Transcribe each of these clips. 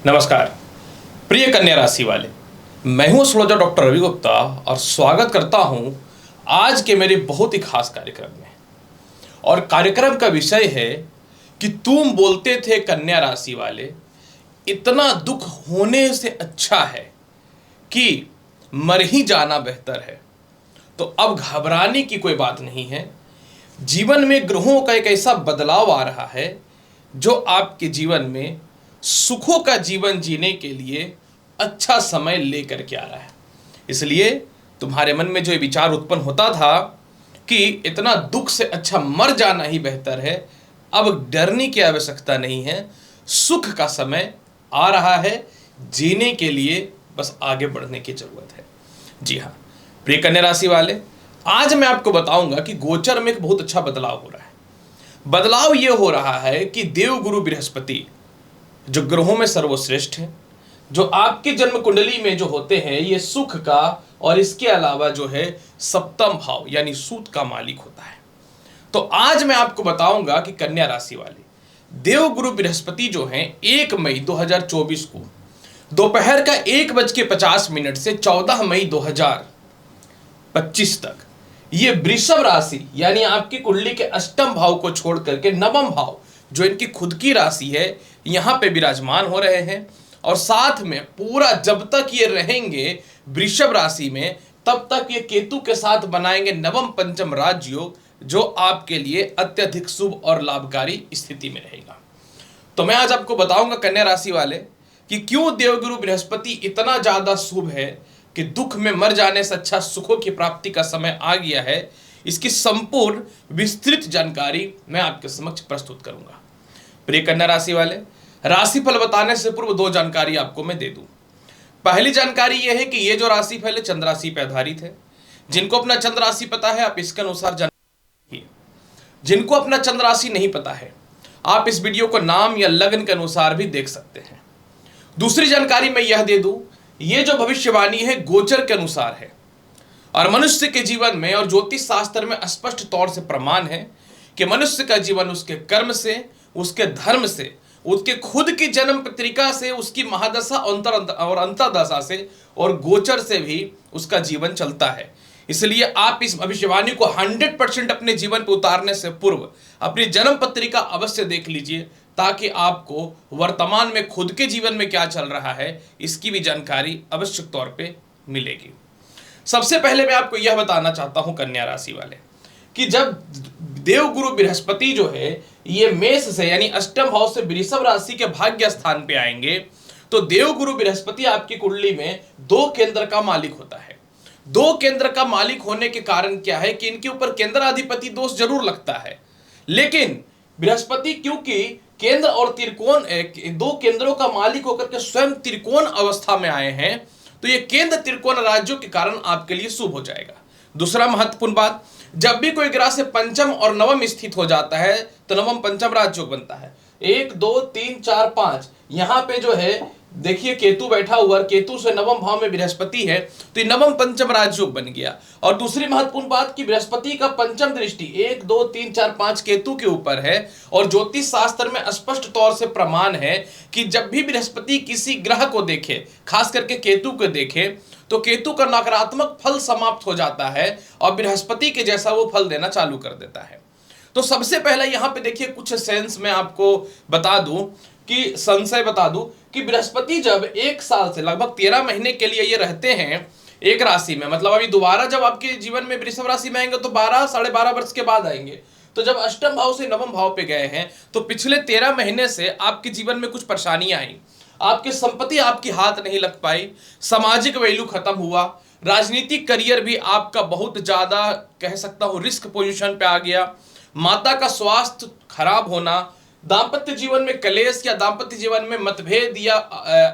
नमस्कार प्रिय कन्या राशि वाले, मैं हूं एस्ट्रोलॉजर डॉक्टर रवि गुप्ता और स्वागत करता हूं आज के मेरे बहुत ही खास कार्यक्रम में। और कार्यक्रम का विषय है कि तुम बोलते थे कन्या राशि वाले, इतना दुख होने से अच्छा है कि मर ही जाना बेहतर है। तो अब घबराने की कोई बात नहीं है। जीवन में ग्रहों का एक ऐसा बदलाव आ रहा है जो आपके जीवन में सुखों का जीवन जीने के लिए अच्छा समय लेकर के आ रहा है। इसलिए तुम्हारे मन में जो ये विचार उत्पन्न होता था कि इतना दुख से अच्छा मर जाना ही बेहतर है, अब डरने की आवश्यकता नहीं है। सुख का समय आ रहा है, जीने के लिए बस आगे बढ़ने की जरूरत है। जी हाँ प्रिय कन्या राशि वाले, आज मैं आपको बताऊंगा कि गोचर में एक बहुत अच्छा बदलाव हो रहा है। बदलाव ये हो रहा है कि देवगुरु बृहस्पति जो ग्रहों में सर्वश्रेष्ठ है, जो आपकी जन्म कुंडली में जो होते हैं, ये सुख का और इसके अलावा जो है सप्तम भाव यानी सूत का मालिक होता है। तो आज मैं आपको बताऊंगा कि कन्या राशि वाले देवगुरु बृहस्पति जो हैं 1 मई 2024 को दोपहर का 1:50 से 14 मई 2025 तक ये वृषभ राशि यानी आपकी कुंडली के अष्टम भाव को छोड़ करके नवम भाव जो इनकी खुद की राशि है यहां पे विराजमान हो रहे हैं। और साथ में पूरा जब तक ये रहेंगे वृषभ राशि में, तब तक ये केतु के साथ बनाएंगे नवम पंचम राजयोग, जो आपके लिए अत्यधिक शुभ और लाभकारी स्थिति में रहेगा। तो मैं आज आपको बताऊंगा कन्या राशि वाले कि क्यों देवगुरु बृहस्पति इतना ज्यादा शुभ है कि दुख में मर जाने से अच्छा सुखों की प्राप्ति का समय आ गया है। इसकी संपूर्ण विस्तृत जानकारी मैं आपके समक्ष प्रस्तुत करूंगा। प्रिय कन्या राशि वाले, राशिफल बताने से पूर्व 2 जानकारी आपको मैं दे दूं। पहली जानकारी यह है कि ये जो राशिफल है चंद्र राशि पर आधारित है। जिनको अपना चंद्र राशि पता है आप इसके अनुसार जानकारी, जिनको अपना चंद्र राशि नहीं पता है आप इस वीडियो को नाम या लग्न के अनुसार भी देख सकते हैं। दूसरी जानकारी मैं यह दे दूं, ये जो भविष्यवाणी है गोचर के अनुसार है और मनुष्य के जीवन में और ज्योतिष शास्त्र में स्पष्ट तौर से प्रमाण है कि मनुष्य का जीवन उसके कर्म से, उसके धर्म से, उसके खुद की जन्म पत्रिका से, उसकी महादशा और अंतर्दशा से और गोचर से भी उसका जीवन चलता है। इसलिए आप इस भविष्यवाणी को 100% अपने जीवन पर उतारने से पूर्व अपनी जन्म पत्रिका अवश्य देख लीजिए, ताकि आपको वर्तमान में खुद के जीवन में क्या चल रहा है इसकी भी जानकारी आवश्यक तौर पे मिलेगी। सबसे पहले मैं आपको यह बताना चाहता हूं कन्या राशि वाले कि जब देवगुरु बृहस्पति जो है ये मेष से यानी अष्टम भाव से वृषभ राशि के भाग्य स्थान पे आएंगे, तो देवगुरु बृहस्पति आपकी कुंडली में 2 केंद्र का मालिक होता है। 2 केंद्र का मालिक होने के कारण क्या है कि इनके ऊपर केंद्राधिपति दोष जरूर लगता है, लेकिन बृहस्पति क्योंकि केंद्र और त्रिकोण 2 केंद्रों का मालिक होकर के स्वयं त्रिकोण अवस्था में आए हैं, तो ये केंद्र त्रिकोण राज्यों के कारण आपके लिए शुभ हो जाएगा। दूसरा महत्वपूर्ण बात, जब भी कोई ग्रह से पंचम और नवम स्थित हो जाता है तो नवम पंचम राजयोग बनता है। 1 2 3 4 5 यहां पे जो है देखिए केतु बैठा हुआ, केतु से नवम भाव में बृहस्पति है, तो ये नवम पंचम राजयोग बन गया। और दूसरी महत्वपूर्ण बात कि बृहस्पति का पंचम दृष्टि 1 2 3 4 5 केतु के ऊपर है और ज्योतिष शास्त्र में स्पष्ट तौर से प्रमाण है कि जब भी बृहस्पति किसी ग्रह को देखे, खास करके केतु को देखे, तो केतु का नकारात्मक फल समाप्त हो जाता है और बृहस्पति के जैसा वो फल देना चालू कर देता है। तो सबसे पहले यहां पे देखिए कुछ सेंस में आपको बता दूं कि संशय बता दूं कि बृहस्पति जब 1 साल से लगभग 13 महीने के लिए ये रहते हैं एक राशि में, मतलब अभी दोबारा जब आपके जीवन में वृषभ राशि में आएंगे तो 12 साढ़े 12 वर्ष के बाद आएंगे। तो जब अष्टम भाव से नवम भाव पे गए हैं तो पिछले 13 महीने से आपके जीवन में कुछ परेशानियां आई, आपकी संपत्ति आपकी हाथ नहीं लग पाई, सामाजिक वैल्यू खत्म हुआ, राजनीतिक करियर भी आपका बहुत ज्यादा कह सकता हूं रिस्क पोजीशन पे आ गया, माता का स्वास्थ्य खराब होना, दाम्पत्य जीवन में क्लेश या दाम्पत्य जीवन में मतभेद या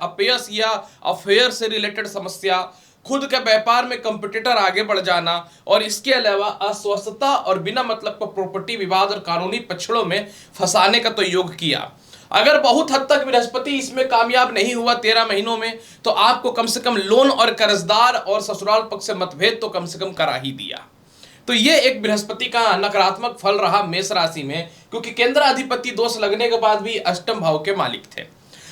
अपयश या अफेयर से रिलेटेड समस्या, खुद के व्यापार में कंपटीटर आगे बढ़ जाना और इसके अलावा अस्वस्थता और बिना मतलब का प्रॉपर्टी विवाद और कानूनी पक्षड़ों में फंसाने का तो योग किया। अगर बहुत हद तक बृहस्पति इसमें कामयाब नहीं हुआ 13 महीनों में, तो आपको कम से कम लोन और कर्जदार और ससुराल पक्ष से मतभेद तो कम से कम करा ही दिया। तो ये एक बृहस्पति का नकारात्मक फल रहा मेष राशि में, क्योंकि केंद्राधिपति दोष लगने के बाद भी अष्टम भाव के मालिक थे।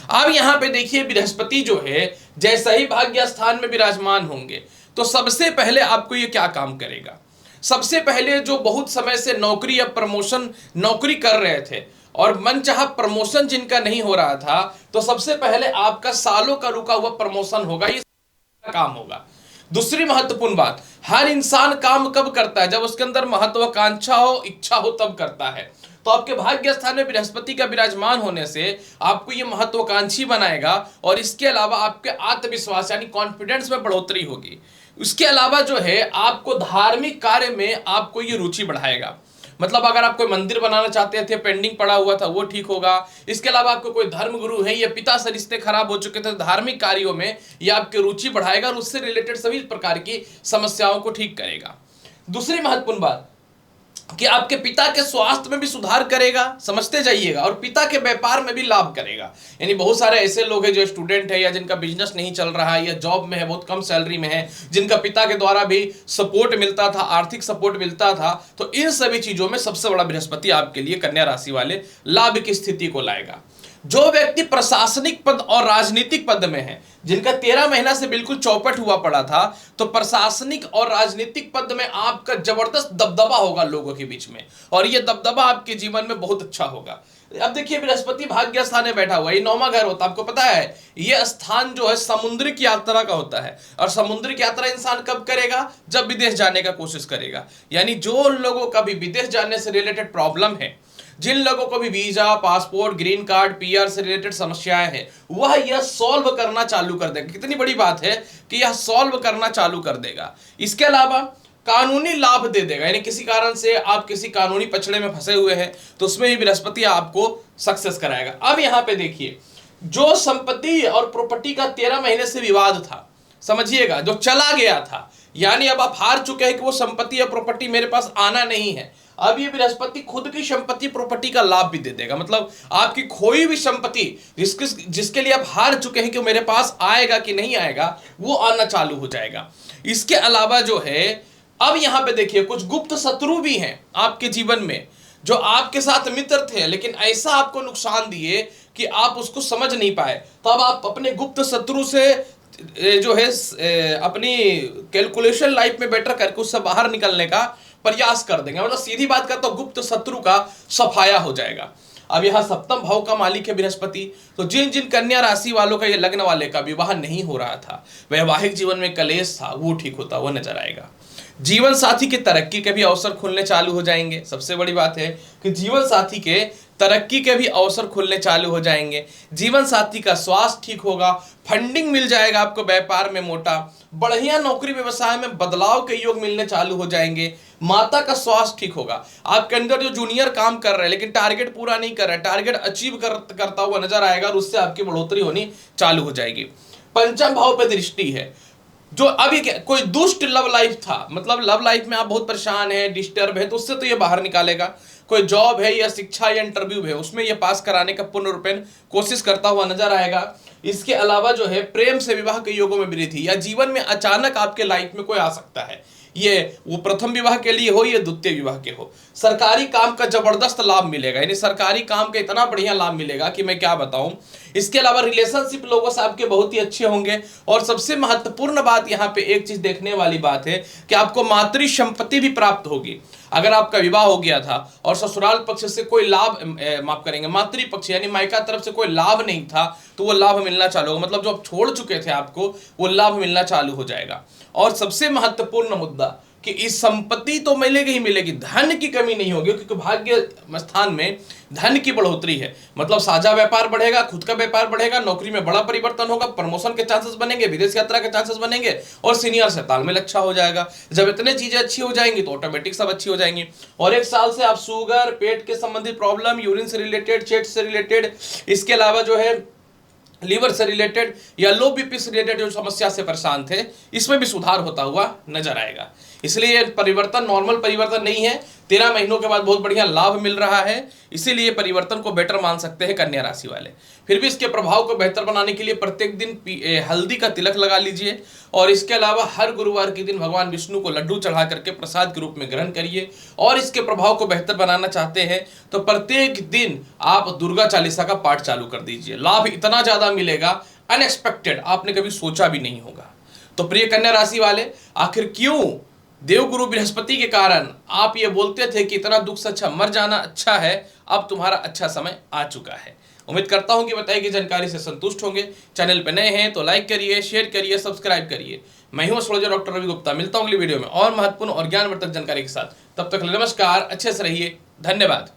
अब यहाँ पे देखिए बृहस्पति जो है जैसा ही भाग्य स्थान में विराजमान होंगे तो सबसे पहले आपको ये क्या काम करेगा, सबसे पहले जो बहुत समय से नौकरी या प्रमोशन नौकरी कर रहे थे और मनचाहा प्रमोशन जिनका नहीं हो रहा था, तो सबसे पहले आपका सालों का रुका हुआ प्रमोशन होगा, ये काम होगा। दूसरी महत्वपूर्ण बात, हर इंसान काम कब करता है, जब उसके अंदर महत्वाकांक्षा हो, इच्छा हो, तब करता है। तो आपके भाग्य स्थान में बृहस्पति का विराजमान होने से आपको ये महत्वाकांक्षी बनाएगा और इसके अलावा आपके आत्मविश्वास यानी कॉन्फिडेंस में बढ़ोतरी होगी। इसके अलावा जो है आपको धार्मिक कार्य में आपको ये रुचि बढ़ाएगा, मतलब अगर आप कोई मंदिर बनाना चाहते थे, पेंडिंग पड़ा हुआ था, वो ठीक होगा। इसके अलावा आपको कोई धर्म गुरु है या पिता से रिश्ते खराब हो चुके थे, धार्मिक कार्यों में ये आपकी रुचि बढ़ाएगा और उससे रिलेटेड सभी प्रकार की समस्याओं को ठीक करेगा। दूसरी महत्वपूर्ण बात कि आपके पिता के स्वास्थ्य में भी सुधार करेगा, समझते जाइएगा, और पिता के व्यापार में भी लाभ करेगा। यानी बहुत सारे ऐसे लोग हैं जो स्टूडेंट है या जिनका बिजनेस नहीं चल रहा है या जॉब में है, बहुत कम सैलरी में है, जिनका पिता के द्वारा भी सपोर्ट मिलता था, आर्थिक सपोर्ट मिलता था, तो इन सभी चीजों में सबसे बड़ा बृहस्पति आपके लिए कन्या राशि वाले लाभ की स्थिति को लाएगा। जो व्यक्ति प्रशासनिक पद और राजनीतिक पद में है, जिनका 13 महीना से बिल्कुल चौपट हुआ पड़ा था, तो प्रशासनिक और राजनीतिक पद में आपका जबरदस्त दबदबा होगा लोगों के बीच में, और यह दबदबा आपके जीवन में बहुत अच्छा होगा। अब देखिए बृहस्पति भाग्य स्थान में बैठा हुआ है, ये 9वां घर होता है। आपको पता है ये स्थान जो है समुद्रिक यात्रा का होता है, और समुद्रिक यात्रा इंसान कब करेगा, जब विदेश जाने का कोशिश करेगा। यानी जो लोगों का भी विदेश जाने से रिलेटेड प्रॉब्लम है, जिन लोगों को भी visa, passport, green card, PR से रिलेटेड समस्याएं हैं, वह यह सॉल्व करना चालू कर देगा। कितनी बड़ी बात है कि यह सॉल्व करना चालू कर देगा। इसके अलावा कानूनी लाभ दे देगा, यानी किसी कारण से आप किसी कानूनी पछड़े में फंसे हुए हैं तो उसमें भी बृहस्पति आपको सक्सेस कराएगा। अब यहां पे देखिए, जो संपत्ति और प्रॉपर्टी का 13 महीने से विवाद था, समझिएगा, जो चला गया था, यानी अब आप हार चुके हैं कि वो संपत्ति या प्रॉपर्टी मेरे पास आना नहीं है, अब ये बृहस्पति खुद की संपत्ति प्रॉपर्टी का लाभ भी दे देगा। मतलब आपकी खोई हुई संपत्ति जिसके लिए आप हार चुके हैं कि मेरे पास आएगा कि नहीं आएगा, वो आना चालू हो जाएगा। इसके अलावा जो है अब यहां पे देखिए, कुछ गुप्त शत्रु भी हैं आपके जीवन में, जो आपके साथ मित्र थे लेकिन ऐसा आपको नुकसान दिए कि आप उसको समझ नहीं पाए। तो अब आप अपने गुप्त शत्रु से जो है अपनी कैलकुलेशन लाइफ में बेटर करके उससे बाहर निकलने का प्रयास कर देंगे। मतलब सीधी बात करता हूं, गुप्त शत्रु का सफाया हो जाएगा। अब यहां 7वें भाव का मालिक है बृहस्पति, तो जिन जिन कन्या राशि वालों का ये लग्न वाले का विवाह नहीं हो रहा था, वैवाहिक जीवन में कलेश था, वो ठीक होता हुआ नजर आएगा। जीवन साथी के तरक्की के भी अवसर खुलने चालू हो जाएंगे। सबसे बड़ी बात है कि जीवन साथी के तरक्की के भी अवसर खुलने चालू हो जाएंगे। जीवन साथी का स्वास्थ्य ठीक होगा, फंडिंग मिल जाएगा आपको व्यापार में मोटा, बढ़िया नौकरी व्यवसाय में बदलाव के योग मिलने चालू हो जाएंगे। माता का स्वास्थ्य ठीक होगा। आपके अंदर जो जूनियर काम कर रहे हैं लेकिन टारगेट पूरा नहीं कर रहे, टारगेट अचीव करता हुआ नजर आएगा और उससे आपकी बढ़ोतरी होनी चालू हो जाएगी। 5वें भाव पे दृष्टि है। जो अभी कोई दुष्ट लव लाइफ था, मतलब लव लाइफ में आप बहुत परेशान है, डिस्टर्ब है, तो उससे तो ये बाहर निकालेगा। कोई जॉब है या शिक्षा या इंटरव्यू है, उसमें ये पास कराने का पूर्ण रूपेण कोशिश करता हुआ नजर आएगा। इसके अलावा जो है प्रेम से विवाह के योगों में वृद्धि, या जीवन में अचानक आपके लाइफ में कोई आ सकता है, ये वो प्रथम विवाह के लिए हो या द्वितीय विवाह के हो। सरकारी काम का जबरदस्त लाभ मिलेगा, यानी सरकारी काम का इतना बढ़िया लाभ मिलेगा कि मैं क्या बताऊं। इसके अलावा रिलेशनशिप लोगों से आपके बहुत ही अच्छे होंगे। और सबसे महत्वपूर्ण बात यहाँ पे एक चीज देखने वाली बात है कि आपको मातृ संपत्ति भी प्राप्त होगी। अगर आपका विवाह हो गया था और ससुराल पक्ष से कोई लाभ, माफ करेंगे, मातृ पक्ष यानी मायका तरफ से कोई लाभ नहीं था, तो वो लाभ मिलना चालू होगा। मतलब जो आप छोड़ चुके थे आपको, वो लाभ मिलना चालू हो जाएगा। और सबसे महत्वपूर्ण मुद्दा कि इस संपत्ति तो मिलेगी ही मिलेगी, धन की कमी नहीं होगी, क्योंकि भाग्य स्थान में धन की बढ़ोतरी है। मतलब साझा व्यापार बढ़ेगा, खुद का व्यापार बढ़ेगा, नौकरी में बड़ा परिवर्तन होगा, प्रमोशन के चांसेस बनेंगे, विदेश यात्रा के चांसेस बनेंगे, और सीनियर से तालमेल अच्छा हो जाएगा। जब इतने चीजें अच्छी हो जाएंगी तो ऑटोमेटिक सब अच्छी हो जाएंगी। और 1 साल से आप शुगर, पेट के संबंधित प्रॉब्लम, यूरिन से रिलेटेड, चेस्ट से रिलेटेड, इसके अलावा जो है लीवर से रिलेटेड या लो बीपी से रिलेटेड जो समस्या से परेशान थे, इसमें भी सुधार होता हुआ नजर आएगा। इसलिए ये परिवर्तन नॉर्मल परिवर्तन नहीं है, 13 महीनों के बाद बहुत बढ़िया लाभ मिल रहा है, इसीलिए परिवर्तन को बेटर मान सकते हैं कन्या राशि वाले। फिर भी इसके प्रभाव को बेहतर बनाने के लिए प्रत्येक दिन हल्दी का तिलक लगा लीजिए, और इसके अलावा हर गुरुवार के दिन भगवान विष्णु को लड्डू चढ़ा करके प्रसाद के रूप में ग्रहण करिए। और इसके प्रभाव को बेहतर बनाना चाहते हैं तो प्रत्येक दिन आप दुर्गा चालीसा का पाठ चालू कर दीजिए। लाभ इतना ज्यादा मिलेगा, अनएक्सपेक्टेड, आपने कभी सोचा भी नहीं होगा। तो प्रिय कन्या राशि वाले, आखिर क्यों देवगुरु बृहस्पति के कारण आप ये बोलते थे कि इतना दुख से अच्छा मर जाना अच्छा है, अब तुम्हारा अच्छा समय आ चुका है। उम्मीद करता हूं कि बताई गई जानकारी से संतुष्ट होंगे। चैनल पर नए हैं तो लाइक करिए, शेयर करिए, सब्सक्राइब करिए। मैं हूं एस्ट्रोलॉजर डॉक्टर रवि गुप्ता। मिलता हूं अगली वीडियो में और महत्वपूर्ण और ज्ञानवर्धक जानकारी के साथ। तब तक नमस्कार, अच्छे से रहिए, धन्यवाद।